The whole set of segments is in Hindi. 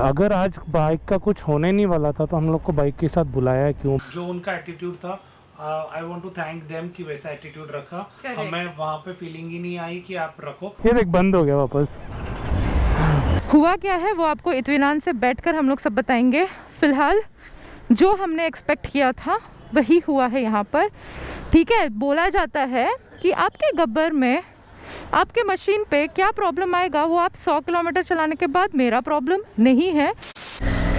अगर आज बाइक का कुछ होने नहीं वाला था तो हम लोग को बाइक के साथ बुलाया है क्यों? जो उनका एटीट्यूड था, I want to thank them कि वैसा एटीट्यूड रखा। हमें वहाँ पे फीलिंग ही नहीं आई कि आप रखो। ये देख बंद हो गया वापस। हुआ क्या है वो आपको इत्मीनान से बैठकर हम लोग सब बताएंगे। फिलहाल जो हमने एक्सपेक्ट किया था वही हुआ है यहाँ पर। ठीक है, बोला जाता है कि आपके गब्बर में आपके मशीन पे क्या प्रॉब्लम आएगा वो आप 100 किलोमीटर चलाने के बाद, मेरा प्रॉब्लम नहीं है।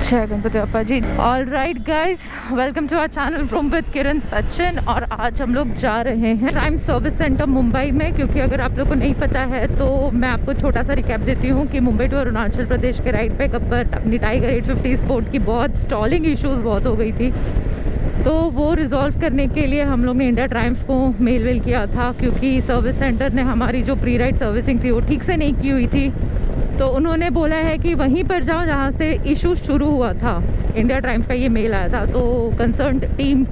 जय Ganpati Bappa ji. All right guys, welcome to our channel from with Kiran Sachin. और आज हम लोग जा रहे हैं प्राइम सर्विस सेंटर मुंबई में, क्योंकि अगर आप लोग को नहीं पता है तो मैं आपको छोटा सा रिकैप देती हूँ कि मुंबई टू अरुणाचल प्रदेश के राइड पे गब्बर अपनी टाइगर 850 स्पोर्ट की बहुत स्टॉलिंग इश्यूज़ बहुत हो गई थी, तो वो रिजॉल्व करने के लिए हम लोग ने इंडिया ट्रायम्फ को मेल किया था, क्योंकि सर्विस सेंटर ने हमारी जो प्री राइड सर्विसिंग थी वो ठीक से नहीं की हुई थी। तो उन्होंने बोला है कि वहीं पर जाओ जहाँ से इशू शुरू हुआ था। इंडिया ट्रायम्फ का ये मेल आया था, तो कंसर्न टीम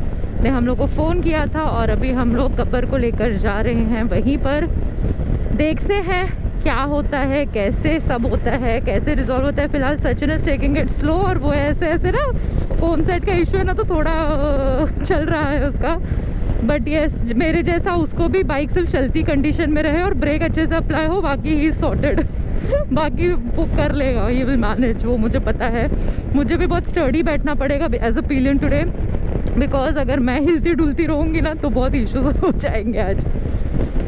ने हम लोग को फ़ोन किया था और अभी हम लोग गब्बर को लेकर जा रहे हैं वहीं पर। देखते हैं क्या होता है, कैसे सब होता है, कैसे रिजॉल्व होता है। फिलहाल Sachin is taking it slow और वो ऐसे ऐसे ना, कौन सेट का इशू है ना, तो थोड़ा चल रहा है उसका। बट यस, मेरे जैसा उसको भी बाइक सिर्फ चलती कंडीशन में रहे और ब्रेक अच्छे से अप्लाई हो, बाकी ही सॉर्टेड। बाकी वो कर लेगा, ये विल मैनेज, वो मुझे पता है। मुझे भी बहुत स्टर्डी बैठना पड़ेगा as a pillion today, because अगर मैं हिलती डुलती रहूँगी ना तो बहुत इश्यूज हो जाएंगे आज।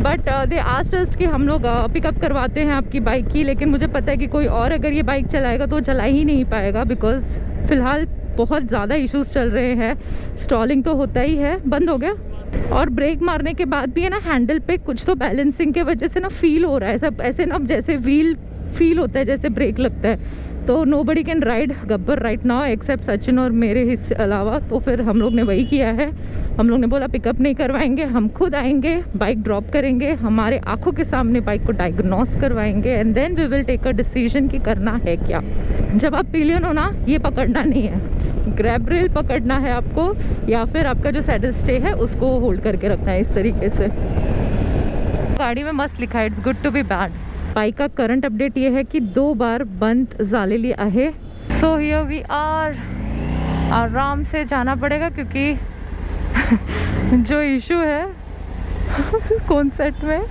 बट दे आस्क्ड अस कि हम लोग पिकअप करवाते हैं आपकी बाइक की, लेकिन मुझे पता है कि कोई और अगर ये बाइक चलाएगा तो चला ही नहीं पाएगा, बिकॉज फ़िलहाल बहुत ज़्यादा इश्यूज़ चल रहे हैं। स्टॉलिंग तो होता ही है, बंद हो गया। और ब्रेक मारने के बाद भी है ना, हैंडल पे कुछ तो बैलेंसिंग के वजह से ना फील हो रहा है सब ऐसे ना, जैसे व्हील फील होता है जैसे ब्रेक लगता है। तो nobody can ride Gabbar right now except Sachin और मेरे हिस्से अलावा। तो फिर हम लोग ने वही किया है। हम लोग ने बोला पिकअप नहीं करवाएंगे, हम खुद आएंगे, बाइक ड्रॉप करेंगे, हमारे आंखों के सामने बाइक को डायग्नोस करवाएंगे and then we will take a decision कि करना है क्या। जब आप पिलियन हो ना, ये पकड़ना नहीं है, ग्रैब रेल पकड़ना है आपको, या फिर आपका जो सैडल स्टे है उसको होल्ड करके रखना है इस तरीके से। गाड़ी में मस्त लिखा है it's good to be bad. Bike का करंट अपडेट ये है कि 2 बार बंद झालेली आहे। So here we are. आराम से जाना पड़ेगा क्योंकि जो इशू है कौन सेट में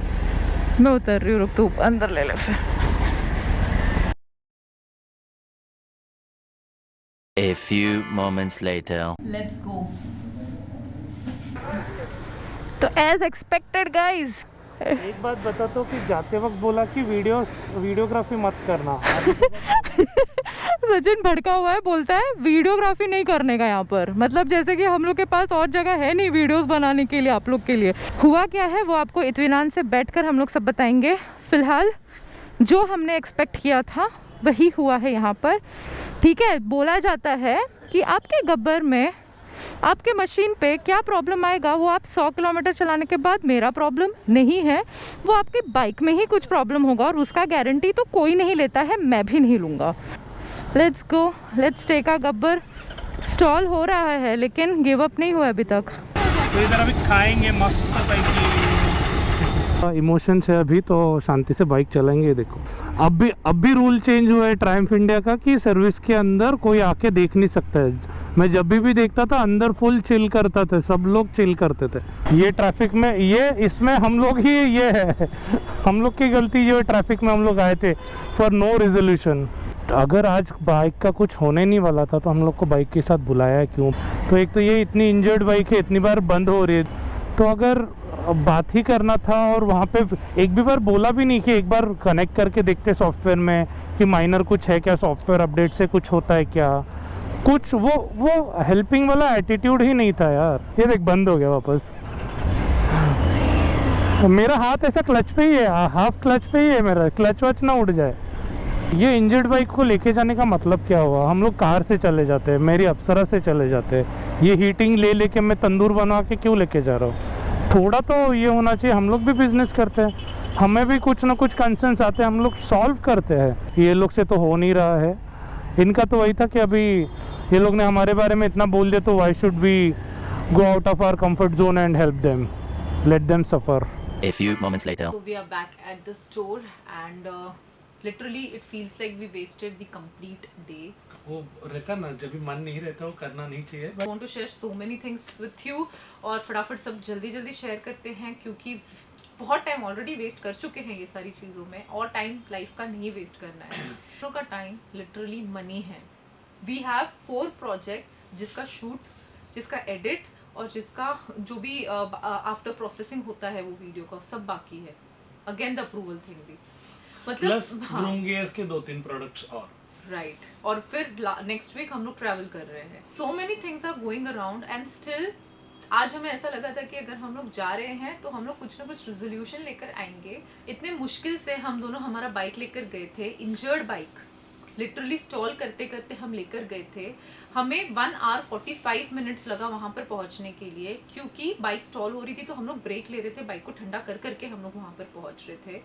मैं उतर रही हूँ। रुक, तू अंदर ले ले फिर। A few moments later. Let's go. तो एज एक्सपेक्टेड गाइज, एक बात बता तो कि जाते वक्त बोला कि वीडियोग्राफी मत करना। सचिन भड़का हुआ है, बोलता है वीडियोग्राफी नहीं करने का यहाँ पर। मतलब जैसे कि हम लोग के पास और जगह है नहीं वीडियोस बनाने के लिए आप लोग के लिए। हुआ क्या है वो आपको इत्मीनान से बैठकर हम लोग सब बताएंगे। फिलहाल जो हमने एक्सपेक्ट किया था वही हुआ है यहाँ पर। ठीक है, बोला जाता है कि आपके गब्बर में आपके मशीन पे क्या प्रॉब्लम आएगा वो आप 100 किलोमीटर चलाने के बाद, मेरा प्रॉब्लम नहीं है। वो आपकी बाइक में ही कुछ प्रॉब्लम होगा और उसका गारंटी तो कोई नहीं लेता है, मैं भी नहीं लूँगा। Let's go, let's take a Gabbar. Stall हो रहा है लेकिन गिव अप नहीं हुआ अभी तक। तो इधर अभी खाएंगे मस्त इमोशन से, अभी तो शांति से बाइक चलाएंगे। देखो अब भी रूल चेंज हुआ है ट्रायम्फ इंडिया का कि सर्विस के अंदर कोई आके देख नहीं सकता है। मैं जब भी देखता था अंदर फुल चिल करता था, सब लोग चिल करते थे। ये ट्रैफिक में इसमें हम लोग ही ये है हम लोग की गलती, ये ट्रैफिक में हम लोग आए थे फॉर नो रिजोल्यूशन। अगर आज बाइक का कुछ होने नहीं वाला था तो हम लोग को बाइक के साथ बुलाया है क्यों? तो एक तो ये इतनी इंजर्ड बाइक है, इतनी बार बंद हो रही है, तो अगर बात ही करना था और वहाँ पे एक भी बार बोला भी नहीं कि एक बार कनेक्ट करके देखते सॉफ्टवेयर में कि माइनर कुछ है क्या, सॉफ्टवेयर अपडेट से कुछ होता है क्या, कुछ वो हेल्पिंग वाला एटीट्यूड ही नहीं था यार। ये देख बंद हो गया वापस। मेरा हाथ ऐसा क्लच पे ही है, हाफ क्लच पे ही है मेरा, क्लच वच ना उड़ जाए। ये इंजर्ड बाइक को लेके जाने का मतलब क्या हुआ? हम लोग कार से चले जाते हैं, मेरी अप्सरा से चले जाते हैं। ये हीटिंग ले लेके मैं तंदूर बनवा के क्यों लेके जा रहा हूँ? थोड़ा तो ये होना चाहिए। हम लोग भी बिजनेस करते हैं, हमें भी कुछ ना कुछ कंसर्न्स आते हैं, हम लोग सॉल्व करते हैं। ये लोग से तो हो नहीं रहा है। इनका तो वही था कि अभी ये लोग ने हमारे बारे में इतना बोल दिया तो why should we go out of our comfort zone and help them, let them suffer. A few moments later. So we are back at the store and literally it feels like we wasted the complete day. वो रहता ना, जब भी मन नहीं रहता वो करना नहीं चाहिए. I want to share so many things with you और फटाफट सब जल्दी जल्दी शेयर करते हैं क्योंकि बहुत टाइम ऑलरेडी वेस्ट कर चुके हैं ये सारी चीज़ों में और टाइम लाइफ का नहीं वेस्ट करना है. दोनों का टाइम लिटरली मनी है. वी हैव 4 प्रोजेक्ट्स जिसका शूट, जिसका एडिट और जिसका जो भी आफ्टर प्रोसेसिंग होता है वो वीडियो का सब बाकी है. अगेन द अप्रूवल थिंग भी मतलब प्लस ब्रूमगेयर्स के 2-3 प्रोडक्ट्स और राइट और फिर नेक्स्ट वीक हम लोग ट्रैवल कर रहे हैं. So many things are going around and still आज हमें ऐसा लगा था कि अगर हम लोग जा रहे हैं तो हम लोग कुछ ना कुछ रेजोल्यूशन लेकर आएंगे. इतने मुश्किल से हम दोनों हमारा बाइक लेकर गए थे, इंजर्ड बाइक लिटरली स्टॉल करते करते हम लेकर गए थे. हमें 1 आवर 45 मिनट्स लगा वहां पर पहुंचने के लिए क्योंकि बाइक स्टॉल हो रही थी तो हम लोग ब्रेक ले रहे थे, बाइक को ठंडा कर करके हम लोग वहां पर पहुंच रहे थे.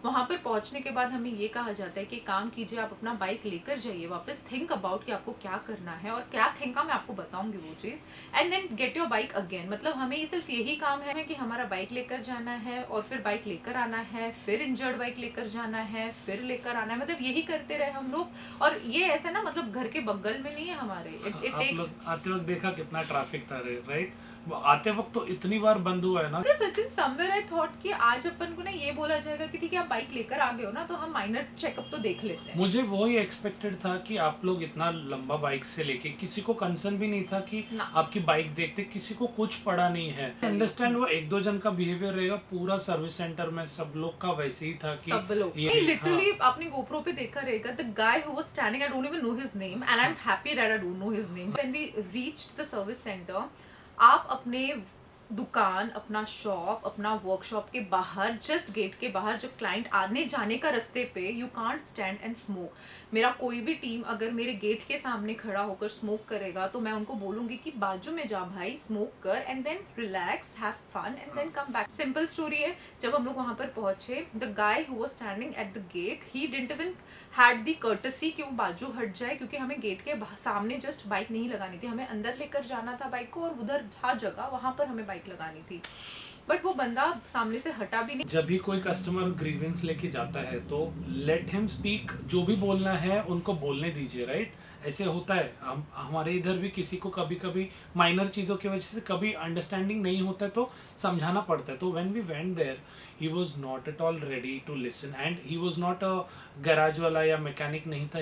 वहां पर पहुंचने के बाद हमें ये कहा जाता है कि काम कीजिए, आप अपना बाइक लेकर जाइए वापस, थिंक अबाउट कि आपको क्या करना है और क्या थिंक मैं आपको बताऊंगी वो चीज़, and then get your bike again. मतलब हमें ये सिर्फ यही काम है कि हमारा बाइक लेकर जाना है और फिर बाइक लेकर आना है, फिर इंजर्ड बाइक लेकर जाना है, फिर लेकर आना है. मतलब यही करते रहे हम लोग. और ये ऐसा ना मतलब घर के बगल में नहीं है हमारे. It takes. आते वक्त देखा कितना ट्रैफिक था, राइट? आते वक्त तो इतनी बार बंद हुआ है ना. सचिन समवेयर आई थॉट कि आज अपन को ना ये बोला जाएगा कि ठीक है आप बाइक लेकर आ गए हो ना तो हम माइनर चेकअप तो देख लेते हैं. मुझे वो ही एक्सपेक्टेड था कि आप लोग इतना लंबा बाइक से लेके, किसी को कंसर्न भी नहीं था कि आपकी बाइक देखते किसी को कुछ पड़ा नहीं है. अंडरस्टैंड, वो 1-2 जन का बिहेवियर रहेगा. पूरा सर्विस सेंटर में सब लोग का वैसे ही था कि सब लोग लिटरली आपने गोप्रो पे देखा रहेगा. The guy who was standing, I don't even know his name and I am happy that I don't know his name. When we reached the service centre, आप अपने दुकान, अपना शॉप, अपना वर्कशॉप के बाहर, जस्ट गेट के बाहर जब क्लाइंट आने जाने का रास्ते पे, you can't stand and smoke. मेरा कोई भी टीम अगर मेरे गेट के सामने खड़ा होकर स्मोक करेगा तो मैं उनको बोलूंगी कि बाजू में जा भाई, स्मोक कर and then relax, have fun and then come back. Simple story है. जब हम लोग वहां पर पहुंचे, the guy who was standing at the gate, he didn't even had the courtesy कि वो बाजू हट जाए क्योंकि हमें गेट के सामने जस्ट बाइक नहीं लगानी थी, हमें अंदर लेकर जाना था बाइक को और उधर जहाँ जगह वहां पर हमें बाइक लगानी थी. बट वो बंदा सामने से हटा भी नहीं. जब भी कोई कस्टमर ग्रीवेंस लेके जाता है तो लेट हिम स्पीक. जो भी बोलना है उनको बोलने दीजिए, राइट? ऐसे होता है. हमारे इधर भी किसी को कभी कभी माइनर चीज़ों की वजह से कभी अंडरस्टैंडिंग नहीं होता है तो समझाना पड़ता है. तो when we went there, he was not at all ready to listen and he was not a garage वाला या मैकेनिक नहीं था.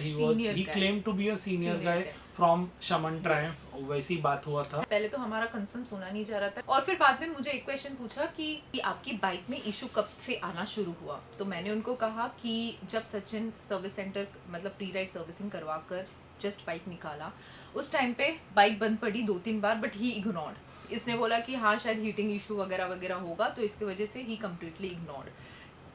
he claimed to be a senior guy from Shaman Triumph. वैसी बात हुआ था. पहले तो हमारा कंसर्न सुना नहीं जा रहा था और फिर बाद में मुझे एक क्वेश्चन पूछा कि आपकी बाइक में इशू कब से आना शुरू हुआ. तो मैंने उनको कहा कि जब सचिन सर्विस सेंटर मतलब प्री राइड सर्विसिंग करवा कर जस्ट बाइक निकाला, उस टाइम पे बाइक बंद पड़ी 2-3 बार, बट ही इग्नोर्ड. इसने बोला कि हाँ शायद हीटिंग इशू वगैरह वगैरह होगा तो इसकी वजह से ही कम्प्लीटली इग्नोर्ड.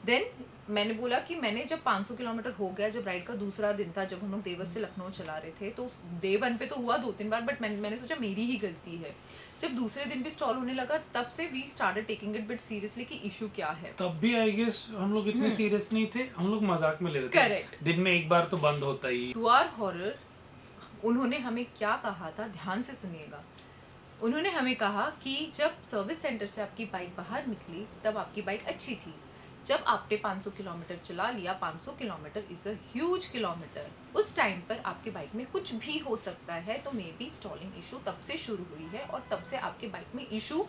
देन मैंने बोला कि मैंने जब 500 किलोमीटर हो गया, जब राइड का दूसरा दिन था, जब हम लोग देवस से लखनऊ चला रहे थे, तो डे 1 पे तो हुआ 2-3 बार, बट मैंने सोचा मेरी ही गलती है. जब दूसरे दिन भी स्टॉल होने लगा तब से we started taking it bit seriously कि इशू क्या है. तब भी आई गेस हम लोग इतने सीरियस नहीं थे, हम लोग मजाक में ले रहे थे. करेक्ट. दिन में एक बार तो बंद होता ही. टू आवर हॉरर उन्होंने हमें क्या कहा था, ध्यान से सुनिएगा. उन्होंने हमें कहा कि जब सर्विस सेंटर से आपकी बाइक बाहर निकली तब आपकी बाइक अच्छी थी. जब आपने 500 किलोमीटर चला लिया, 500 kilometre is a huge kilometre, उस टाइम पर आपके बाइक में कुछ भी हो सकता है. तो मे बी स्टॉलिंग इशू तब से शुरू हुई है और तब से आपके बाइक में इशू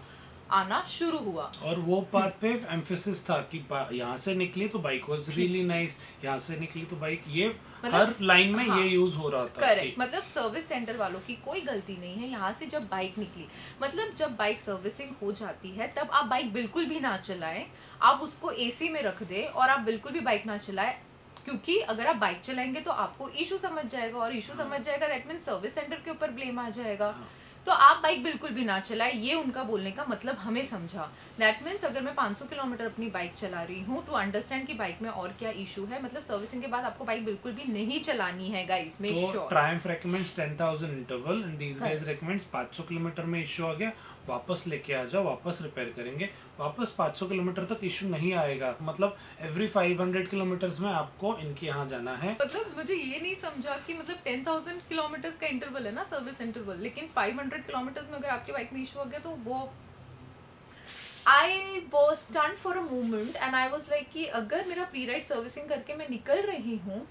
आना शुरू हुआ. और वो बात पे एम्फेसिस था कि यहाँ से निकली तो बाइक वाज रियली नाइस, यहाँ से निकली तो बाइक, ये हर लाइन में ये यूज हो रहा था. करेक्ट. मतलब सर्विस सेंटर वालों की कोई गलती नहीं है. यहाँ से जब बाइक निकली, मतलब जब बाइक सर्विसिंग हो जाती है तब आप बाइक बिल्कुल भी ना चलाएं, आप उसको एसी में रख दे और आप बिल्कुल भी बाइक ना चलाएं, क्योंकि अगर आप बाइक चलाएंगे तो आपको इशू समझ जाएगा और इशू समझ जाएगा दैट मीन सर्विस सेंटर के ऊपर ब्लेम आ जाएगा. तो आप बाइक बिल्कुल भी ना चलाए, ये उनका बोलने का मतलब हमें समझा. दैट मीन्स अगर मैं 500 किलोमीटर अपनी बाइक चला रही हूँ टू अंडरस्टैंड कि बाइक में और क्या इशू है, मतलब सर्विसिंग के बाद आपको बाइक बिल्कुल भी नहीं चलानी है guys. Make sure. Triumph recommends 10,000 interval and these guys recommends 500 kilometre में इशू आ गया, वापस लेके आ जाओ, वापस रिपेयर करेंगे, वापस 500 किलोमीटर तक इशू नहीं आएगा. मतलब एवरी 500 किलोमीटर्स में आपको इनके यहाँ जाना है. मतलब मुझे ये नहीं समझा कि मतलब 10,000 किलोमीटर का इंटरवल है ना सर्विस इंटरवल, लेकिन 500 किलोमीटर में अगर आपके बाइक में इशू हो गया तो वो I was stunned for a moment and I was like कि अगर मेरा प्री राइड सर्विसिंग करके मैं निकल रही हूँ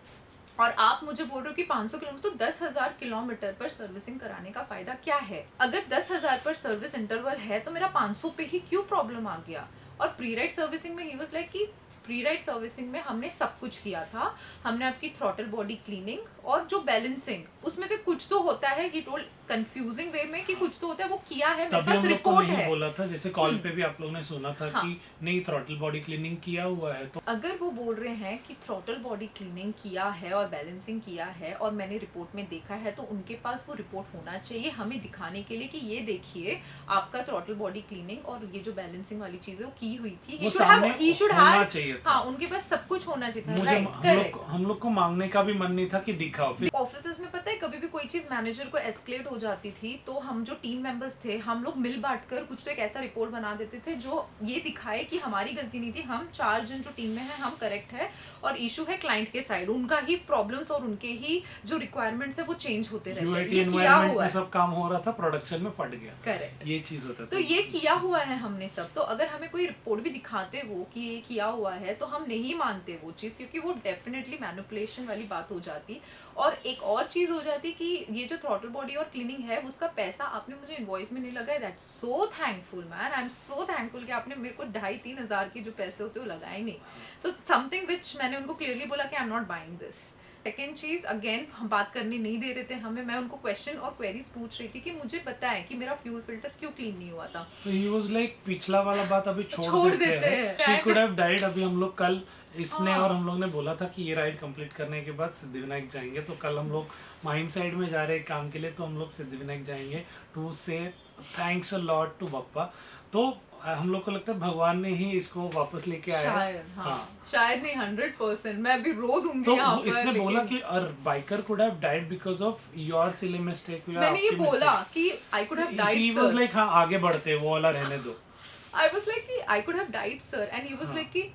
और आप मुझे बोल रहे हो कि 500 किलोमीटर, तो 10,000 किलोमीटर पर सर्विसिंग कराने का फायदा क्या है? अगर 10,000 पर सर्विस इंटरवल है तो मेरा 500 पे ही क्यों प्रॉब्लम आ गया? और प्री राइड सर्विसिंग में ही वाज लाइक कि प्री राइड सर्विसिंग में हमने सब कुछ किया था। हमने आपकी थ्रॉटल बॉडी क्लीनिंग और जो बैलेंसिंग, उसमें से कुछ तो होता है, ही टोल्ड कंफ्यूजिंग वे में कि कुछ तो होता है, वो किया है, मेरे तभी पास हम लोग को रिपोर्ट नहीं है। बोला था, जैसे कॉल पे भी आप लोगों ने सुना था हाँ। कि नहीं थ्रॉटल बॉडी क्लीनिंग किया हुआ है। तो अगर वो बोल रहे हैं कि थ्रॉटल बॉडी क्लीनिंग किया है और बैलेंसिंग किया है और मैंने रिपोर्ट में देखा है, तो उनके पास वो रिपोर्ट होना चाहिए हमें दिखाने के लिए कि ये देखिए आपका थ्रॉटल बॉडी क्लीनिंग और ये जो बैलेंसिंग वाली चीज है वो की हुई थी। वो सामने होना चाहिए था। हाँ, उनके पास सब कुछ होना चाहिए था। मुझे राइट, करेक्ट। हम लोग को मांगने का भी मन नहीं था कि दिखाओ। फिर ऑफिसेस में पता है कभी भी कोई चीज मैनेजर को एस्केलेट हो जाती थी तो हम जो टीम मेंबर्स थे हम लोग मिल बांट कर कुछ तो एक ऐसा रिपोर्ट बना देते थे जो ये दिखाए कि हमारी गलती नहीं थी, हम 4 जन जो टीम में हैं हम करेक्ट है और इशू है क्लाइंट के साइड, उनका ही प्रॉब्लम्स और उनके ही जो रिक्वायरमेंट्स है वो चेंज होते रहते हैं। UAT ये किया एनवायरनमेंट हुआ में है, सब काम हो रहा था, प्रोडक्शन में फट गया। करेक्ट। ये चीज होता था। तो ये किया हुआ है हमने सब। तो अगर हमें कोई रिपोर्ट भी दिखाते वो कि ये किया हुआ है तो हम नहीं मानते वो चीज, क्योंकि वो डेफिनेटली मैनिपुलेशन वाली बात हो जाती। और एक और चीज हो जाती कि ये जो थ्रॉटल बॉडी और क्लीनिंग है उसका पैसा आपने मुझे इनवॉइस में नहीं लगाया। That's so thankful man, I am so thankful कि आपने मेरे को 2,500-3 हजार के जो पैसे होते हैं वो लगाए नहीं। सो समथिंग विच मैंने उनको क्लियरली बोला कि आई am not buying this. Second चीज, अगेन हम बात करने नहीं दे रहे थे हमें, मैं उनको क्वेश्चन और क्वेरीज पूछ रही थी कि मुझे पता है कि मेरा फ्यूल फिल्टर क्यों क्लीन नहीं हुआ था। तो ही वाज लाइक पिछला वाला बात अभी छोड़ देते हैं। She could have died. अभी हम लोग कल इसने हाँ। और हम लोग ने बोला था कि ये राइड कंप्लीट करने के बाद सिद्धिविनायक जाएंगे, तो कल हम लोग माइंड साइड में जा रहे हैं काम के लिए, तो हम लोग सिद्धिविनायक जाएंगे to say thanks a lot to Bappa. तो हम लोग को लगता है भगवान ने ही इसको वापस लेके आया। शायद, हाँ, हाँ। शायद नहीं, 100%। मैं अभी रो दूंगी तो यहाँ पर, इसने बोला लेकिन कि biker could have died because of your silly mistake. मैंने ये बोला कि I could have died he was sir. Like हाँ आगे बढ़ते, वो वाला रहने दो। आई वाज लाइक कि I could have died sir and he was like कि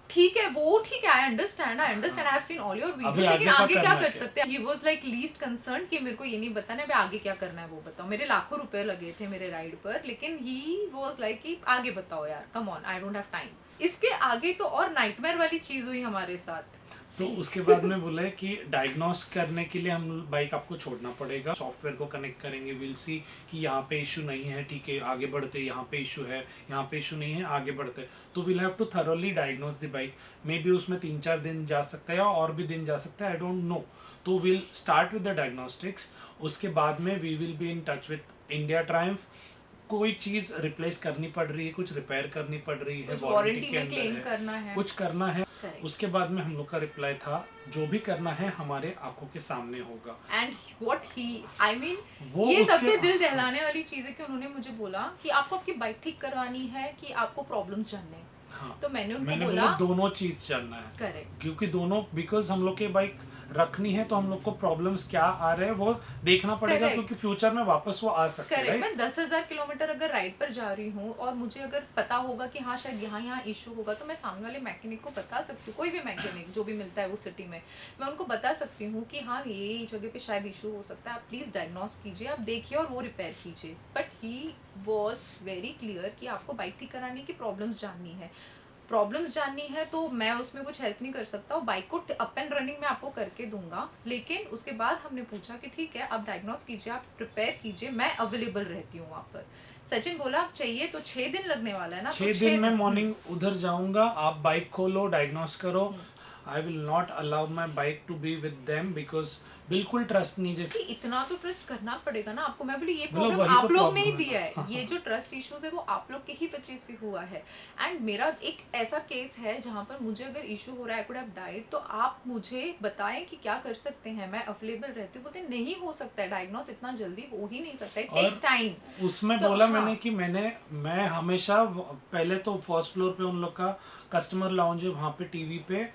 ठीक है, वो ठीक है, I understand, I have seen all your videos, लेकिन आगे क्या कर सकते हैं? He was like least concern कि मेरे को ये नहीं बताना है आगे क्या करना है, वो बताओ। मेरे लाखों रुपए लगे थे मेरे राइड पर, लेकिन ही वाज लाइक कि आगे बताओ यार, come on, I don't have time. इसके आगे तो और नाइटमेयर वाली चीज हुई हमारे साथ। तो उसके बाद में बोला है कि डायग्नोस करने के लिए हम बाइक आपको छोड़ना पड़ेगा, सॉफ्टवेयर को कनेक्ट करेंगे, विल सी कि यहाँ पे इशू नहीं है, ठीक है आगे बढ़ते, यहाँ पे इशू है, यहाँ पे इशू नहीं है, आगे बढ़ते। तो will have to thoroughly diagnose the bike. Maybe उसमें 3-4 दिन जा सकता है और भी दिन जा सकता है, आई डोंट नो। तो will start with the diagnostics, उसके बाद में we will be in touch with India Triumph. कोई चीज रिप्लेस करनी पड़ रही है, कुछ रिपेयर करनी पड़ रही है, वारंटी में क्लेम करना है, कुछ करना है। Correct. उसके बाद में हम लोग का रिप्लाई था जो भी करना है हमारे आंखों के सामने होगा। And what he, I mean, वो ये उसके- सबसे दिल दहलाने वाली चीज है कि उन्होंने मुझे बोला कि आपको आपकी बाइक ठीक करवानी है कि आपको प्रॉब्लम्स जानने हैं। हाँ, तो मैंने उनको मैंने बोला दोनों चीज जानना है। करेक्ट, क्योंकि दोनों, बिकॉज हम लोग की बाइक रखनी है तो हम लोग को प्रॉब्लम्स क्या आ रहे हैं वो देखना पड़ेगा, Correct. क्योंकि फ्यूचर में वापस वो आ सकते हैं, करेक्ट। right? मैं 10,000 किलोमीटर अगर राइड पर जा रही हूँ और मुझे अगर पता होगा कि हाँ शायद यहाँ इशू होगा, तो मैं सामने वाले मैकेनिक को बता सकती हूँ, कोई भी मैकेनिक जो भी मिलता है वो सिटी में, मैं उनको बता सकती हूँ कि हाँ ये जगह पे शायद इशू हो सकता है, आप प्लीज डायग्नोस कीजिए, आप देखिए और वो रिपेयर कीजिए। But he was very clear कि आपको बाइक ठीक कराने की प्रॉब्लम्स जाननी है, प्रॉब्लम्स जाननी है, तो मैं उसमें कुछ हेल्प नहीं कर सकता, बाइक को अप एंड रनिंग में आपको करके दूंगा। लेकिन उसके बाद हमने पूछा कि ठीक है आप डायग्नोस कीजिए, आप प्रिपेयर कीजिए, मैं अवेलेबल रहती हूँ वहाँ पर। सचिन बोला आप चाहिए तो 6 दिन लगने वाला है ना, 6 दिन में मॉर्निंग उधर जाऊंगा, आप बाइक खोलो, डायग्नोस करो। I will not allow my bike to be with them, because बिल्कुल ट्रस्ट नहीं। जैसे इतना तो ट्रस्ट करना पड़ेगा ना आपको। मैं बोली ये मतलब प्रॉब्लम वही आप तो लोग problem नहीं है। दिया है, ये जो ट्रस्ट इश्यूज है वो आप लोग के ही वजह से हुआ है। एंड मेरा एक ऐसा केस है जहाँ पर मुझे अगर इशू हो रहा है, आई कुड हैव डाइड, तो आप मुझे बताएं कि क्या कर सकते हैं, मैं अवेलेबल रहती हूँ। बोलते नहीं हो सकता है, डायग्नोस इतना जल्दी हो ही नहीं सकता, इट टेक्स टाइम। उसमें तो बोला हाँ। मैंने कि मैं हमेशा पहले तो फर्स्ट फ्लोर पे उन लोग का कस्टमर लाउंज है, वहाँ पे टीवी पे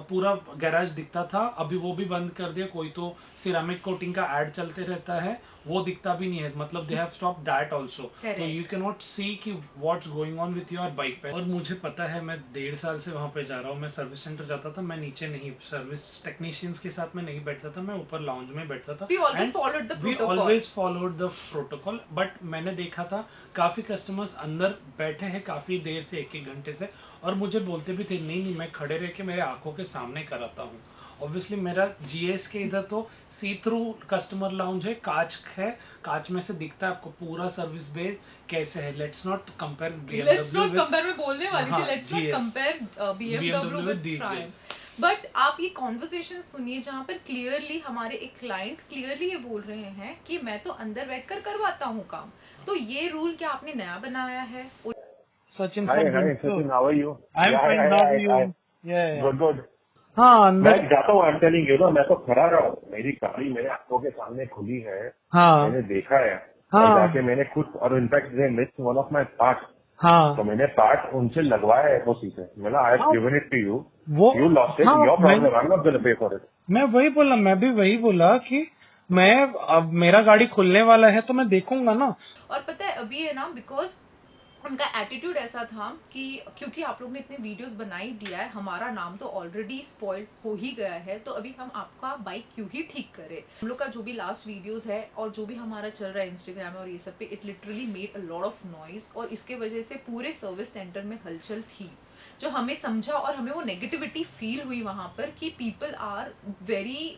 पूरा गैराज दिखता था, अभी वो भी बंद कर दिया। कोई तो सिरामिक कोटिंग का ऐड चलते रहता है, वो दिखता भी नहीं है, मतलब they have stop that also. तो यू कैन नॉट सी कि what's going on with your bike पे। और मुझे पता है, मैं 1.5 साल से वहां पे जा रहा हूँ। मैं सर्विस सेंटर जाता था, मैं नीचे नहीं, सर्विस टेक्नीशियंस के साथ में नहीं बैठता था, मैं ऊपर लाउंज में बैठता था। We always followed the We protocol. always followed the protocol, but मैंने देखा था काफी कस्टमर्स अंदर बैठे हैं काफी देर से, 1-1 घंटे से, और मुझे बोलते भी थे नहीं मैं खड़े रह के मेरे आंखों के सामने कराता हूँ। ऑब्वियसली मेरा जीएस के इधर तो सी थ्रू कस्टमर लाउंज है, कांच है, कांच में से दिखता है आपको पूरा सर्विस बे कैसे है। Let's not compare Let's not compare, मैं बोलने वाली थी, let's not GS. compare BMW with these Triumph. days. But आप ये कॉन्वर्सेशन सुनिए जहाँ पर क्लियरली हमारे एक क्लाइंट क्लियरली ये बोल रहे हैं कि मैं तो अंदर बैठकर करवाता हूँ काम। तो ये रूल क्या आपने नया बनाया है? Sachin Hi, Sachin. How are you? I'm Yeah, fine. I- How I- are you? I- Yeah. Good, good. हाँ मैं अंदर। जाता हूँ, I'm telling you ना, मैं तो खड़ा रहा हूँ, मेरी गाड़ी मेरे आंखों के सामने खुली है, हाँ मैंने देखा है, हाँ। और जाके मैंने खुद, और in fact they missed one of my part, हाँ तो मैंने पार्ट उनसे लगवाया है वो सीधे, मैंने I have given it to you, वो यू लॉस्ट इट, हाँ, your problem, I am not gonna pay for it. मैं वही बोला, मैं भी वही बोला कि मैं अब मेरा गाड़ी खुलने वाला है तो मैं देखूंगा ना। और पता है अभी है ना, बिकॉज उनका एटीट्यूड ऐसा था कि क्योंकि आप लोग ने इतने वीडियोस बना ही दिया है, हमारा नाम तो ऑलरेडी स्पॉइल हो ही गया है, तो अभी हम आपका बाइक क्यों ही ठीक करें। हम लोग का जो भी लास्ट वीडियोस है और जो भी हमारा चल रहा है इंस्टाग्राम और ये सब पे, it literally made a lot of noise, और इसके वजह से पूरे सर्विस सेंटर में हलचल थी, जो हमें समझा और हमें वो नेगेटिविटी फील हुई वहां पर कि people are very,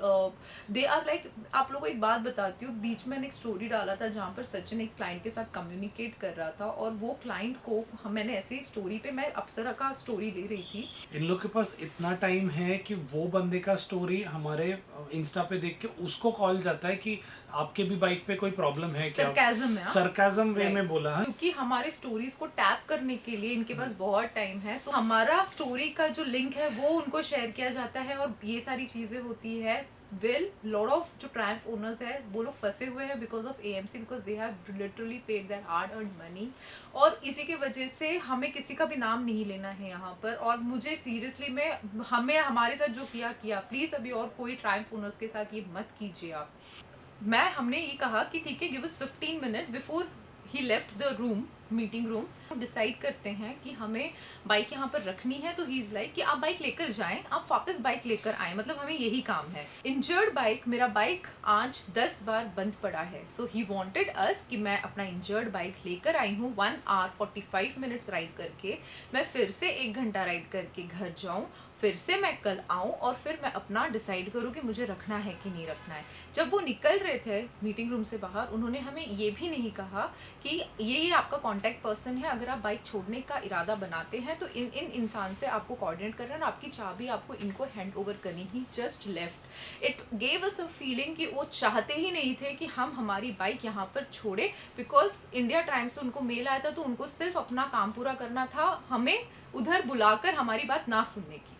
they are like. आप लोगों को एक बात बताती हूँ, बीच में एक स्टोरी डाला था जहाँ पर सचिन एक क्लाइंट के साथ कम्युनिकेट कर रहा था, और वो क्लाइंट को मैंने ऐसे ही स्टोरी पे, मैं अप्सरा का स्टोरी ले रही थी। इन लोग के पास इतना टाइम है कि वो बंदे का स्टोरी हमारे इंस्टा पे देख के उसको कॉल जाता है कि आपके भी बाइक पे कोई प्रॉब्लम है क्या। सरकाज़म है, हाँ? सरकाज़म वे Right. में बोला है। क्योंकि हमारे स्टोरीज को टैप करने के लिए इनके पास बहुत टाइम है, तो हमारा स्टोरी का जो लिंक है वो उनको शेयर किया जाता है, और ये सारी चीजें होती है। वेल लॉट ऑफ जो ट्रायम्फ ओनर्स है वो लोग फंसे हुए हैं because of AMC, because they have literally paid there hard earn money, और इसी की वजह से हमें किसी का भी नाम नहीं लेना है यहाँ पर। और मुझे सीरियसली में हमें हमारे साथ जो किया प्लीज अभी और कोई ट्रायम्फ ओनर्स के साथ ये मत कीजिए आप। हमने ये कहा कि ठीक है, give us 15 minutes before he left the room, meeting room. हम डिसाइड करते हैं कि हमें बाइक यहाँ पर रखनी है, तो ही इज लाइक कि आप बाइक लेकर जाएं, आप वापस बाइक लेकर आएं, मतलब हमें यही काम है। इंजर्ड बाइक, मेरा बाइक आज 10 बार बंद पड़ा है, सो ही वांटेड अस कि मैं अपना इंजर्ड बाइक लेकर आई हूँ, 1 hour 45 minutes राइड करके, मैं फिर से 1 घंटा राइड करके घर जाऊँ, फिर से मैं कल आऊँ, और फिर मैं अपना डिसाइड करूँ कि मुझे रखना है कि नहीं रखना है। जब वो निकल रहे थे मीटिंग रूम से बाहर, उन्होंने हमें ये भी नहीं कहा कि ये आपका कॉन्टैक्ट पर्सन है, अगर आप बाइक छोड़ने का इरादा बनाते हैं तो इन इंसान से आपको कोऑर्डिनेट करना है, आपकी चाबी आपको इनको हैंड ओवर करनी। He just left. It gave us a feeling कि वो चाहते ही नहीं थे कि हम हमारी बाइक यहाँ पर छोड़े, बिकॉज इंडिया टाइम्स से उनको मेल आया था, तो उनको सिर्फ अपना काम पूरा करना था, हमें उधर बुलाकर हमारी बात ना सुनने की।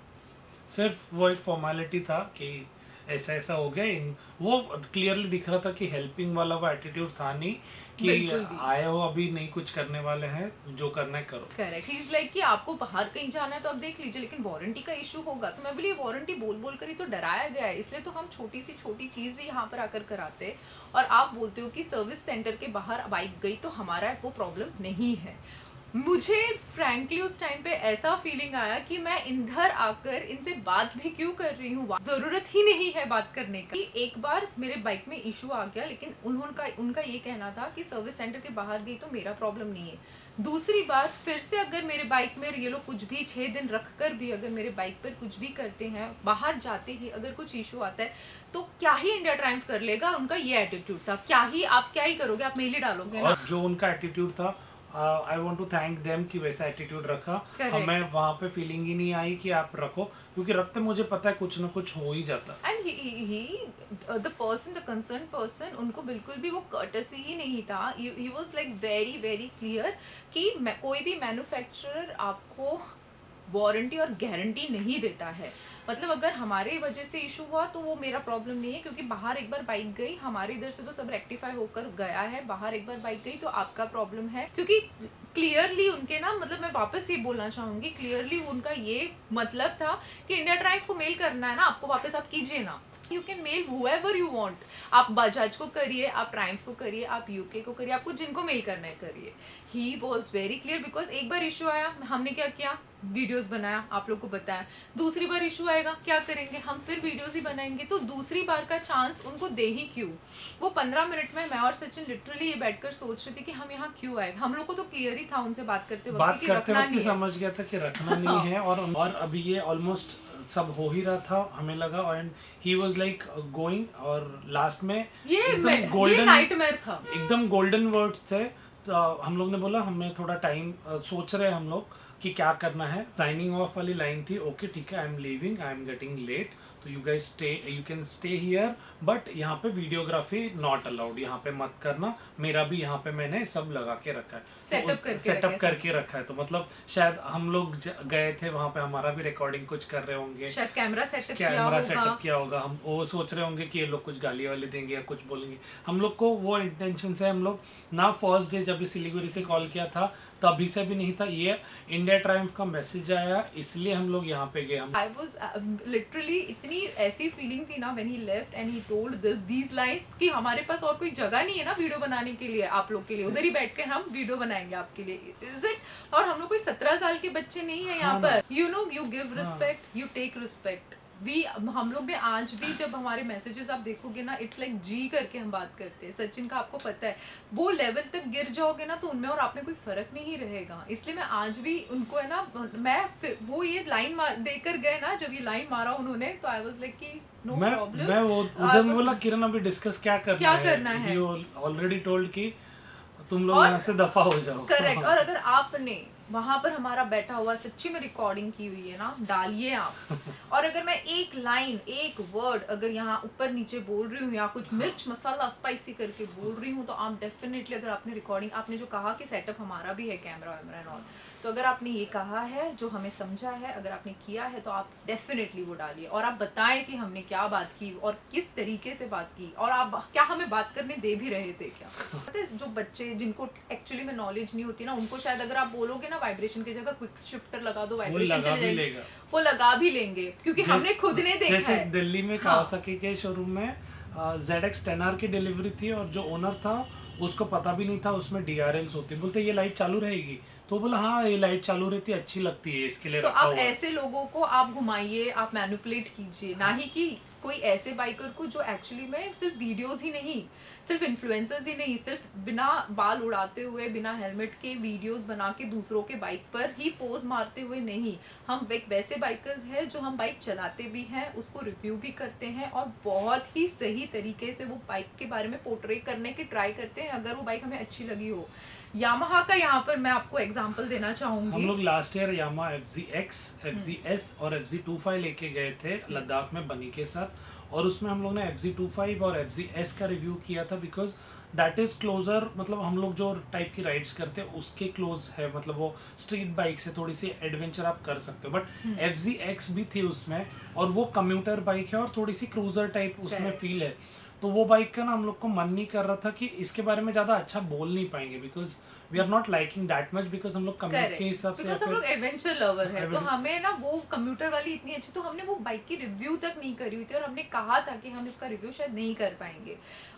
सिर्फ वो एक फॉर्मेलिटी था कि ऐसा ऐसा हो गया। वो क्लियरली दिख रहा था कि हेल्पिंग वाला वो एटीट्यूड था नहीं कि आए हो अभी नहीं कुछ करने वाले हैं, जो करना है करो। करेक्ट। ही इज लाइक कि आपको बाहर कहीं जाना है तो आप देख लीजिए, लेकिन वारंटी का इशू होगा। तो मैं बोली वारंटी बोल बोल कर ही तो डराया गया है, इसलिए तो हम छोटी सी छोटी चीज भी यहाँ पर आकर कराते हैं, और आप बोलते हो कि सर्विस सेंटर के बाहर बाइक गई तो हमारा वो प्रॉब्लम नहीं है। मुझे फ्रैंकली उस टाइम पे ऐसा फीलिंग आया कि मैं इधर आकर इनसे बात भी क्यों कर रही हूँ, जरूरत ही नहीं है बात करने की। एक बार मेरे बाइक में इशू आ गया, लेकिन उनका ये कहना था कि सर्विस सेंटर के बाहर गई तो मेरा प्रॉब्लम नहीं है। दूसरी बार फिर से अगर मेरे बाइक में ये लोग कुछ भी 6 दिन रख कर भी अगर मेरे बाइक पर कुछ भी करते हैं, बाहर जाते ही अगर कुछ इशू आता है, तो क्या ही इंडिया ट्रायम्फ कर लेगा। उनका ये एटीट्यूड था, क्या ही करोगे, आप मेल ही डालोगे ना। और जो उनका एटीट्यूड था, I want to thank them कि वैसा एटीट्यूड रखा। हमें वहाँ पे फीलिंग ही नहीं आई कि आप रखो, क्योंकि रखते मुझे पता है कुछ ना कुछ हो ही जाता। एंड द कंसर्न पर्सन, उनको बिल्कुल भी वो कर्टसी ही नहीं था। He was like very very clear कि कोई भी मैन्युफैक्चरर आपको वारंटी और गारंटी नहीं देता है। मतलब अगर हमारे वजह से इशू हुआ तो वो मेरा प्रॉब्लम नहीं है, क्योंकि बाहर एक बार बाइक गई, हमारे इधर से तो सब रेक्टिफाई होकर गया है, बाहर एक बार बाइक गई तो आपका प्रॉब्लम है। क्योंकि क्लियरली उनके ना, मतलब मैं वापस ये बोलना चाहूंगी, क्लियरली उनका ये मतलब था कि इंडिया ड्राइव को मेल करना है ना आपको, वापस आप कीजिए ना, you can mail whoever you want। आप बजाज को करिए, आप ट्रायम्फ को करिए, आप यूके को करिए, आपको जिनको मेल करना है करिए। He was very clear, because एक बार इशू आया, हमने क्या किया, वीडियोस बनाया, आप लोग को बताया। दूसरी बार इशू आएगा, क्या करेंगे, हम फिर वीडियोस ही बनाएंगे। तो दूसरी बार का चांस उनको दे ही क्यों। वो 15 मिनट में मैं और सचिन लिटरली ये बैठकर सोच रहे थे कि हम यहाँ क्यों आए। हम लोग को तो क्लियर ही था उनसे बात करते वक्त समझ गया था कि रखना नहीं है। और अभी ये ऑलमोस्ट सब हो ही रहा था, हमें लगा, and he was like going, और लास्ट में ये नाइटमेयर था, एकदम गोल्डन वर्ड्स थे। तो हम लोग ने बोला, हमें थोड़ा टाइम सोच रहे हैं हम लोग कि क्या करना है। साइनिंग ऑफ वाली लाइन थी, ओके ठीक है, I am leaving, I am getting late, तो you guys stay, you can stay here, but यहाँ पे वीडियोग्राफी नॉट अलाउड, यहाँ पे मत करना। मेरा भी यहाँ पे मैंने सब लगा के रखा है, सेटअप करके रखा है। तो मतलब शायद हम लोग गए थे वहाँ पे, हमारा भी रिकॉर्डिंग कुछ कर रहे होंगे, शायद कैमरा सेटअप किया होगा। हम वो सोच रहे होंगे कि ये लोग कुछ गाली वाली देंगे या कुछ बोलेंगे। हम लोग को वो इंटेंशन से हम लोग ना फर्स्ट डे जब सिलीगुड़ी से कॉल किया था तभी से भी नहीं था, ये इंडिया ट्रायम्फ का मैसेज आया इसलिए हम लोग यहाँ पे गए। I was literally इतनी ऐसी फीलिंग थी ना when he left and he told these lines कि हमारे पास और कोई जगह नहीं है ना वीडियो बनाने के लिए, आप लोग के लिए उधर ही बैठ के हम वीडियो बनाएंगे आपके लिए, is it? और हम लोग कोई 17 साल के बच्चे नहीं है यहाँ पर, you know, you give respect, you take respect। हम लोग ने आज भी जब हमारे मैसेजेस आप देखोगे ना, इट्स लाइक जी करके हम बात करते हैं। सचिन का आपको पता है, वो लेवल तक गिर जाओगे ना तो उनमें और आप में कोई फर्क नहीं रहेगा। इसलिए मैं आज भी उनको है ना, मैं फिर वो ये लाइन देकर गए ना, जब ये लाइन मारा उन्होंने तो आई वाज लाइक कि नो प्रॉब्लम। मैं वो उधर बोला, किरण अभी डिस्कस क्या करना है, यू ऑलरेडी टोल्ड कि तुम लोग यहाँ से दफा हो जाओ। करेक्ट। और अगर आपने वहां पर हमारा बैठा हुआ सच्ची में रिकॉर्डिंग की हुई है ना, डालिए आप। और अगर मैं एक लाइन, एक वर्ड अगर यहाँ ऊपर नीचे बोल रही हूँ या कुछ मिर्च मसाला स्पाइसी करके बोल रही हूँ, तो आप डेफिनेटली, अगर आपने रिकॉर्डिंग, आपने जो कहा कि सेटअप हमारा भी है, कैमरा वैमरा एंड ऑल, तो अगर आपने ये कहा है जो हमें समझा है, अगर आपने किया है तो आप डेफिनेटली वो डालिए और आप बताएं कि हमने क्या बात की और किस तरीके से बात की, और आप क्या हमें बात करने दे भी रहे थे क्या। पता है, जो बच्चे जिनको एक्चुअली में नॉलेज नहीं होती ना, उनको शायद अगर आप बोलोगे ना वाइब्रेशन की जगह क्विक शिफ्टर लगा दो, वाइब्रेशन चले जाएगा, वो लगा भी लेंगे, क्योंकि हमने खुद ने देखा है। जैसे दिल्ली में कावासाकी के शोरूम में ZX 10R की डिलीवरी थी और जो ओनर था उसको पता भी नहीं था उसमें DRLs होती, बोलते ये लाइट चालू रहेगी, तो बोला हाँ ये लाइट चालू रहती है, अच्छी लगती है, इसके लिए तो रखा आप हुआ। ऐसे लोगों को आप घुमाइए, आप मैनिपुलेट कीजिए, ना ही कि कोई ऐसे बाइकर को जो एक्चुअली में सिर्फ वीडियोस ही नहीं, सिर्फ इन्फ्लुएंसर्स ही नहीं, सिर्फ बिना बाल उड़ाते हुए, बिना हेलमेट के वीडियोस बना के दूसरों के बाइक पर ही पोज मारते हुए नहीं। हम एक वैसे बाइकर्स हैं जो हम बाइक चलाते भी हैं, उसको रिव्यू भी करते हैं और बहुत ही सही तरीके से वो बाइक के बारे में पोर्ट्रे करने की ट्राई करते हैं, अगर वो बाइक हमें अच्छी लगी हो। यामाहा का यहाँ पर मैं आपको एग्जांपल देना चाहूंगी। हम लोग लास्ट ईयर यामा FZX, FZS और FZ25 लेके गए थे लद्दाख में बनी के साथ, और उसमें हम लोग ने FZ25 और FZS का रिव्यू किया था, बिकॉज दैट इज क्लोजर, मतलब हम लोग जो टाइप की राइड्स करते हैं उसके क्लोज है, मतलब वो स्ट्रीट बाइक से थोड़ी सी एडवेंचर आप कर सकते हो। बट FZX भी थी उसमें, और वो कम्यूटर बाइक है और थोड़ी सी क्रूजर टाइप उसमें फील है, तो वो बाइक का ना हम लोग को मन नहीं कर रहा था कि इसके बारे में ज्यादा अच्छा बोल नहीं पाएंगे, because we are not liking that much, because हम लोग कम्यूट के हिसाब से, हम लोग एडवेंचर लवर है, तो हमें ना वो कम्यूटर वाली इतनी अच्छी, तो हमने वो बाइक की रिव्यू तक नहीं करी हुई थी, और हमने कहा था कि हम इसका रिव्यू शायद नहीं कर पाएंगे,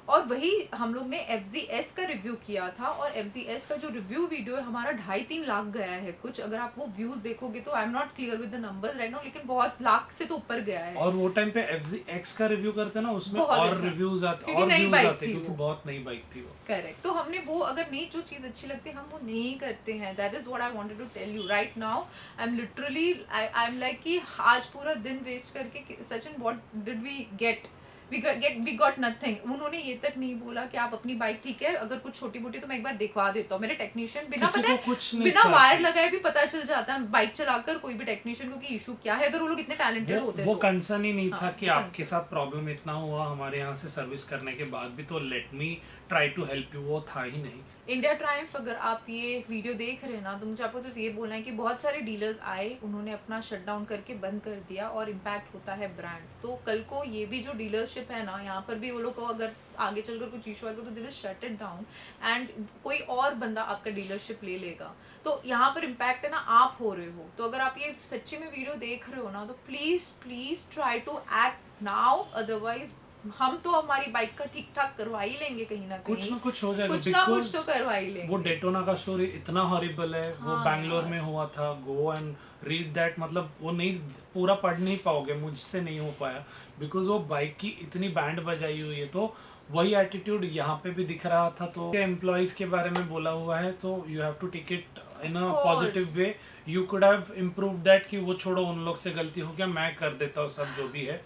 और वही हम लोग ने FZS का रिव्यू किया था, और FZS का जो रिव्यू वीडियो है हमारा 2.5-3 लाख गया है कुछ, अगर आप वो व्यूज देखोगे तो आई am not clear with the numbers right now, लेकिन बहुत लाख से तो ऊपर गया है। और वो टाइम पे FZX का रिव्यू करते ना, उसमें और रिव्यूज आते, और व्यूज आते, क्योंकि बहुत नई बाइक थी वो। करेक्ट। तो हमने वो, अगर नहीं जो चीज अच्छी लगती है हम वो नहीं करते हैं, that is what I wanted to tell you right now. I am literally, I am like कि आज पूरा दिन वेस्ट करके, Sachin what did we get, we got nothing. उन्होंने ये तक नहीं बोला कि आप अपनी बाइक ठीक है, अगर कुछ छोटी मोटी तो मैं एक बार दिखवा देता हूँ। मेरे टेक्नीशियन बिना किसी पता को है कुछ नहीं बिना था। वायर लगाए भी पता चल जाता है बाइक चलाकर कोई भी टेक्नीशियन को कि इशू क्या है, अगर वो लोग इतने टैलेंटेड होते वो तो। कंसर्न ही नहीं था हाँ, कि वो आपके साथ प्रॉब्लम इतना हुआ हमारे यहाँ से सर्विस करने के बाद भी, तो let me try to help you, वो था ही नहीं। इंडिया ट्रायम्फ अगर आप ये वीडियो देख रहे हैं ना, तो मुझे आपको सिर्फ ये बोलना है कि बहुत सारे डीलर्स आए, उन्होंने अपना शटडाउन करके बंद कर दिया और इम्पैक्ट होता है ब्रांड। तो कल को ये भी जो डीलरशिप है ना, यहाँ पर भी वो लोग को अगर आगे चलकर कुछ इशू आएगा तो they will shut it down and कोई और बंदा आपका डीलरशिप ले लेगा। तो यहाँ पर इम्पैक्ट है ना, आप हो रहे हो। तो अगर आप ये सच्ची में वीडियो देख रहे हो ना, तो please please try to act now, otherwise हम तो हमारी बाइक का ठीक ठाक करवा ही लेंगे कहीं ना कहीं, कुछ ना कुछ हो जाएगा, कुछ ना कुछ because तो करवा ही लेंगे। वो डेटोना का स्टोरी इतना हॉरिबल है, वो हाँ बैंगलोर यार। में हुआ था। गो एंड रीड दैट, मतलब वो नहीं पूरा पढ़ नहीं पाओगे, मुझसे नहीं हो पाया बिकॉज वो बाइक की इतनी बैंड बजाई हुई है। तो वही एटीट्यूड यहाँ पे भी दिख रहा था। तो एम्प्लॉयज के बारे में बोला हुआ है, तो you have to take it in a positive way. You could have improve that कि वो छोड़ो, उन लोग से गलती हो गया, मैं कर देता हूँ सब जो भी है।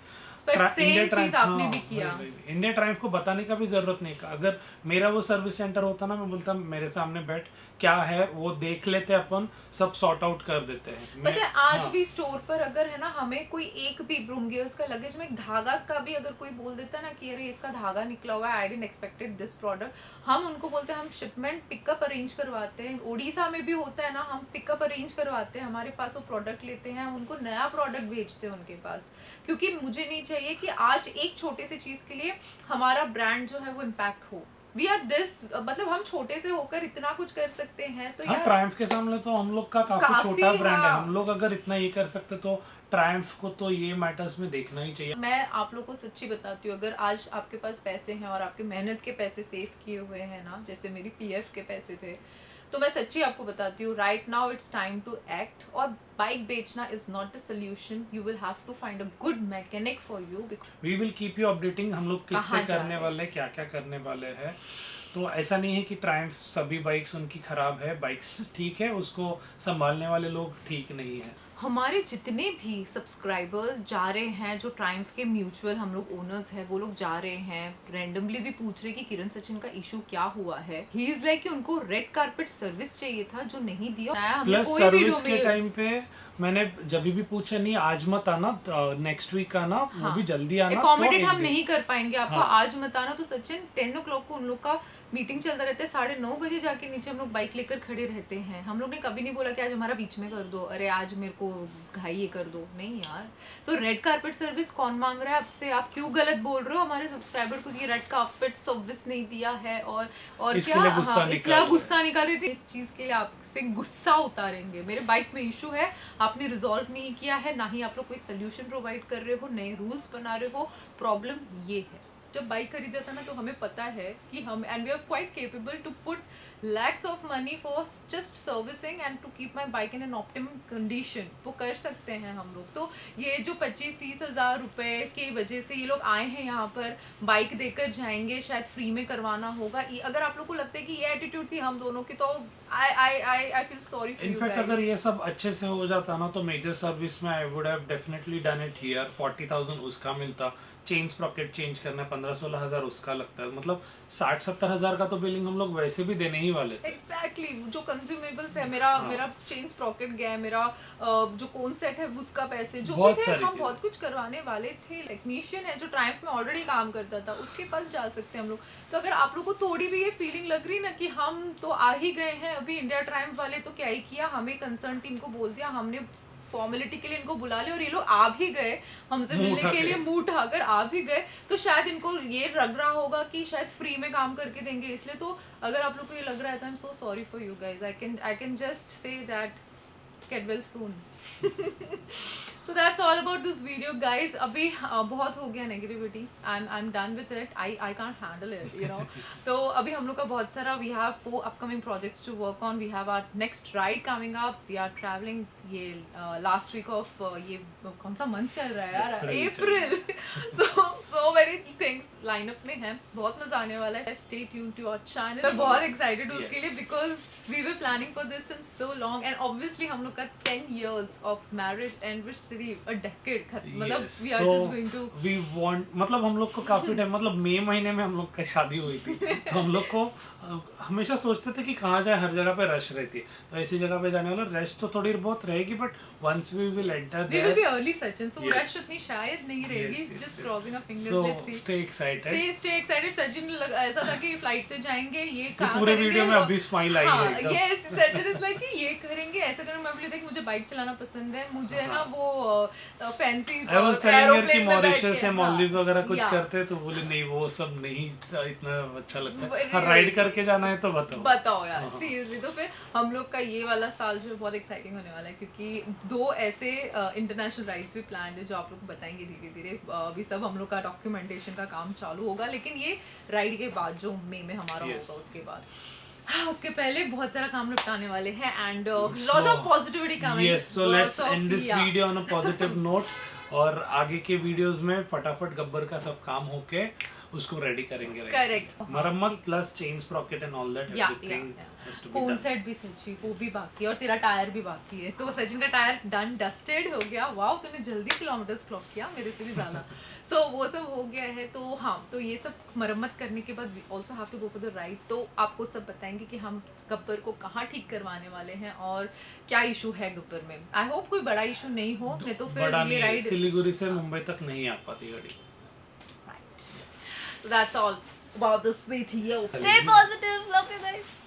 But same इंडिया चीज ट्रायम्फ, आपने हाँ, भी किया। इंडिया ट्रायम्फ को बताने का भी जरूरत नहीं था। अगर मेरा वो सर्विस सेंटर होता ना, मैं बोलता मेरे सामने बैठ, क्या है वो देख लेते, अपन सब सॉर्ट आउट कर देते हैं। पता है आज हाँ। भी स्टोर पर अगर है ना, हमें कोई एक भी रूम गियर्स का लगेज में एक धागा का भी अगर कोई बोल देता है ना कि अरे इसका धागा निकला हुआ है, I didn't expected this product, हम उनको बोलते हैं हम शिपमेंट पिकअप अरेंज करवाते हैं। ओडिशा में भी होता है ना, हम पिकअप अरेंज करवाते हैं, हमारे पास वो प्रोडक्ट लेते हैं, हम उनको नया प्रोडक्ट भेजते हैं उनके पास, क्योंकि मुझे नहीं चाहिए कि आज एक छोटे से चीज के लिए हमारा ब्रांड जो है वो इम्पैक्ट हो। वी आर दिस, मतलब हम छोटे से होकर इतना कुछ कर सकते हैं। तो हाँ, यार ट्रायम्फ के सामने तो हम लोग का काफी काफी, छोटा ब्रांड है। हाँ। हम लोग अगर इतना ये कर सकते तो ट्रायम्फ को तो ये मैटर्स में देखना ही चाहिए। मैं आप लोग को सच्ची बताती हूँ, अगर आज आपके पास पैसे हैं और आपके मेहनत के पैसे सेव किए हुए हैं ना, जैसे मेरी पीएफ के पैसे थे, तो मैं सच्ची आपको बताती हूँ, right now it's time to act. और बाइक बेचना is not the solution, you will have to find a good mechanic for you. We will keep you updating, हम लोग किससे कहाँ जा करने रहे? वाले, क्या क्या करने वाले हैं। तो ऐसा नहीं है कि ट्रायम्फ सभी बाइक्स उनकी खराब है, बाइक्स ठीक है, उसको संभालने वाले लोग ठीक नहीं है। हमारे जितने भी सब्सक्राइबर्स जा रहे हैं, जो ट्रायम्फ के म्यूचुअल हम लोग ओनर्स हैं, वो लोग जा रहे हैं, रैंडमली भी पूछ रहे कि किरण सचिन का इशू क्या हुआ है। ही इज लाइक कि उनको रेड कारपेट सर्विस चाहिए था जो नहीं दिया। हमने प्लस कोई वीडियो सर्विस के में टाइम पे मैंने जब भी पूछा, नहीं आज मत आना, नेक्स्ट वीक आना, वो भी जल्दी आना, अकोमोडेट तो हम एक नहीं कर पाएंगे आपको, हाँ। आज मत आना। तो सचिन 10 o'clock को उन लोग का मीटिंग चलता रहता है, 9:30 बजे जाके नीचे हम लोग बाइक लेकर खड़े रहते हैं। हम लोग ने कभी नहीं बोला कि आज हमारा बीच में कर दो, अरे आज मेरे को घाई ये कर दो, नहीं यार। तो रेड कारपेट सर्विस कौन मांग रहा है आपसे? आप क्यों गलत बोल रहे हो हमारे सब्सक्राइबर को कि रेड कारपेट सर्विस नहीं दिया है और इसके क्या? लिए गुस्सा हाँ, निकाल इसलिए रहे हैं। गुस्सा निकाल रहे थे। इस चीज के लिए आपसे गुस्सा उतारेंगे। मेरे बाइक में इशू है, आपने रिजॉल्व नहीं किया है, ना ही आप लोग कोई सोल्यूशन प्रोवाइड कर रहे हो, नए रूल्स बना रहे हो। प्रॉब्लम ये है, जब बाइक खरीदा था ना, तो हमें पता है कि हम and we are quite capable to put lakhs of money for just servicing and to keep my bike in an optimum condition। वो कर सकते हैं हम लोग। तो ये जो 25-30 हज़ार रुपए की वजह से ये लोग आए हैं यहाँ पर, बाइक देकर जाएंगे, शायद फ्री में करवाना होगा। अगर आप लोग को लगता है कि ये एटीट्यूड थी हम दोनों की, तो I feel sorry for you in fact अगर ये सब अच्छे से हो जाता ना, तो मेजर सर्विस में I would have definitely done it here. 40,000 उसका मिलता, चेन स्प्रॉकेट चेंज करना 15-16 हज़ार उसका लगता है, मतलब 60-70 हज़ार का तो बिलिंग हम लोग वैसे भी देने ही वाले थे। एग्जैक्टली जो कंज्यूमेबल्स है, मेरा चेन स्प्रॉकेट गया, मेरा जो कोन सेट है उसका पैसे जो भी थे, हम बहुत कुछ करवाने वाले थे। टेक्नीशियन है जो ट्रायम्फ में ऑलरेडी काम करता था, उसके पास जा सकते हैं हम लोग। तो अगर आप लोग को थोड़ी भी ये फीलिंग लग रही ना कि हम तो आ ही गए हैं, अभी इंडिया ट्रायम्फ वाले तो क्या ही किया, हमें कंसर्न टीम को बोल दिया, हमने फॉर्मेलिटी के लिए इनको बुला लिया और ये लोग आ भी गए हमसे मिलने के लिए, मुंह उठाकर आ भी गए, तो शायद इनको ये लग रहा होगा कि शायद फ्री में काम करके देंगे, इसलिए। तो अगर आप लोग को ये लग रहा है तो I am so sorry for you guys. I can just say that get well soon. So that's all about this video guys। अभी बहुत हो गया negativity, I'm done with it। I can't handle it, you know। तो अभी हम लोग का बहुत सारा, we have 4 upcoming projects to work on। We have our next ride coming up। We are traveling ये last week of ये कौन सा मंथ चल रहा है यार, April। so many things line up में है, बहुत मजा आने वाला है। Stay tuned to our channel। मैं बहुत excited हूँ उसके लिए, because we were planning for this in so long and obviously हम लोग का 10 years years of marriage anniversary, a decade. मतलब Yes, we are तो just going to we want, मतलब हम लोग को काफी टाइम, मतलब मई महीने में हम लोग की शादी हुई थी, तो हम लोग को हमेशा सोचते थे कि कहाँ जाए, हर जगह पे रश रहती है, तो ऐसी जगह पे जाने वाला रश तो थोड़ी बहुत रहेगी, but once we will enter we will be early Sachin, so Yes. rush उतनी शायद नहीं रहेगी. Just crossing our fingers. So Let's see. stay excited. Stay excited. Sachin ऐसा था कि फ्लाइट से जाएंगे, ये कहाँ पूरे करेंगे, वीडियो में वो- अभी स्माइल आई हाँ, है एकदम। yes, सचिन is like कि ये करेंगे, ऐसा करेंगे. मैं बोली देख मुझे बाइक चलाना पसंद है, मुझे है ना वो fancy I was telling her कि एरोप्लेन में बैठ मॉरिशस के, या मालदीव वगैरह कुछ Yeah. करते हैं, तो बोले नहीं वो सब नहीं इतना अच्छा लगता है, Really? हाँ राइड करके जाना है तो बताओ यार हाँ। सीरियसली. तो फिर हम लोग का ये वाला साल जो है बहुत एक्साइटिंग होने वाला है, क्योंकि 2 ऐसे इंटरनेशनल राइड्स भी प्लान है जो आप लोग को बताएंगे धीरे धीरे. अभी सब हम लोग का डॉक्यूमेंटेशन का काम चालू होगा, लेकिन ये राइड के बाद जो मई में हमारा Yes. होगा उसके बाद. हाँ, उसके पहले बहुत सारा काम निपटाने वाले हैं and lot of positivity coming. Yes, so let's end this video on a positive note. और आगे के वीडियोस में फटाफट गब्बर का सब काम होके उसको रेडी करेंगे. Correct. मरम्मत plus chain sprocket and all that, everything has to be phone done. Set भी सच्ची वो भी बाकी है, और तेरा टायर भी बाकी है. तो सचिन का टायर डन डस्टेड हो गया. वाओ, तूने जल्दी किलोमीटर्स क्लॉक किया मेरे से भी ज्यादा. सो वो सब हो गया है. तो हाँ, तो ये सब मरम्मत करने के बाद we also have to go for the ride. तो आपको सब बताएंगे कि हम गब्बर को कहाँ ठीक करवाने वाले हैं और क्या इशू है गब्बर में. आई होप कोई बड़ा इशू नहीं हो, नहीं तो फिर बड़ा ये नहीं, राइड. सिलीगुड़ी से मुंबई तक नहीं आ पाती गाड़ी. So that's all about this video. Stay positive. Love you guys.